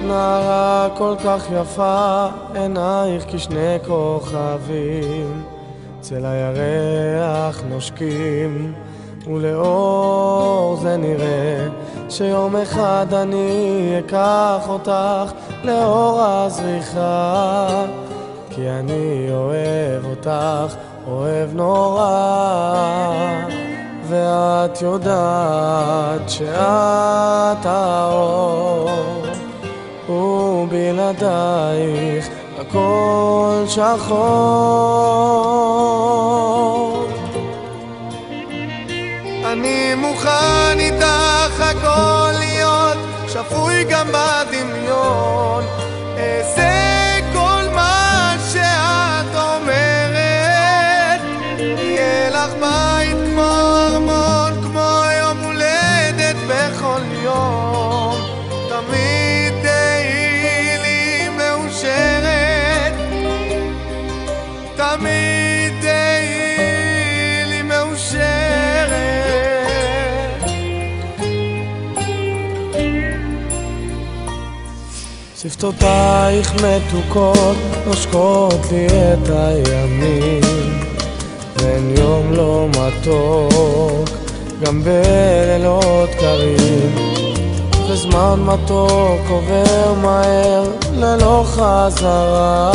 נערה כל כך יפה, עינייך כשני כוכבים, צל הירח נושקים, ולאור זה נראה שיום אחד אני אקח אותך לאור הזריחה, כי אני אוהב אותך, אוהב נורא, ואת יודעת שאת האור, ובלעדייך הכל שחור. אני מוכן איתך הכל להיות, שפוי גם בדמיון, אעשה כל מה שאת אומרת, יהיה לך בית כמו ארמון, כמו יום הולדת בכל יום, תמיד תהיי לי מאושרת, תמיד תהיי לי מאושרת. שפתותייך מתוקות נושקות לי את הימים, ואין יום לא מתוק, גם בלילות קרים, וזמן מתוק עובר מהר ללא חזרה,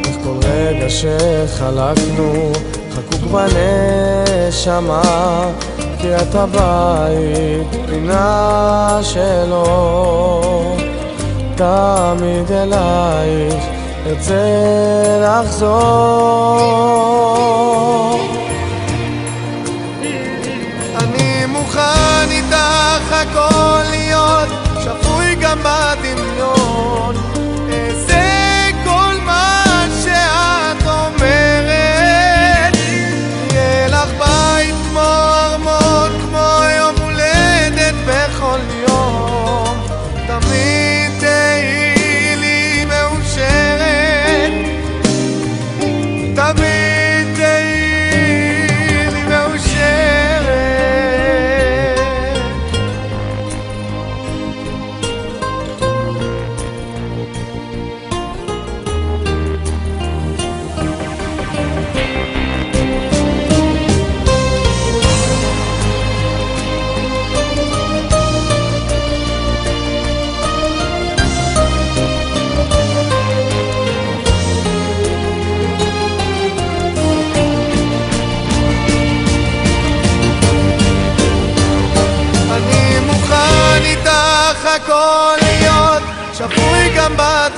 איך כל רגע שחלקנו חקוק בנשמה, כי את הבית פינה שלו, תמיד אלייך ארצה לחזור. אני מוכן איתך הכל להיות, שפוי גם בדמיון, אעשה כל מה שאת אומרת, יהיה לך בית כמו ארמון, כמו יום הולדת בכל יום, תמיד תהיי לי מאושרת, תמיד תהיי לי מאושרת. הכל להיות, שפוי גם בדמיון,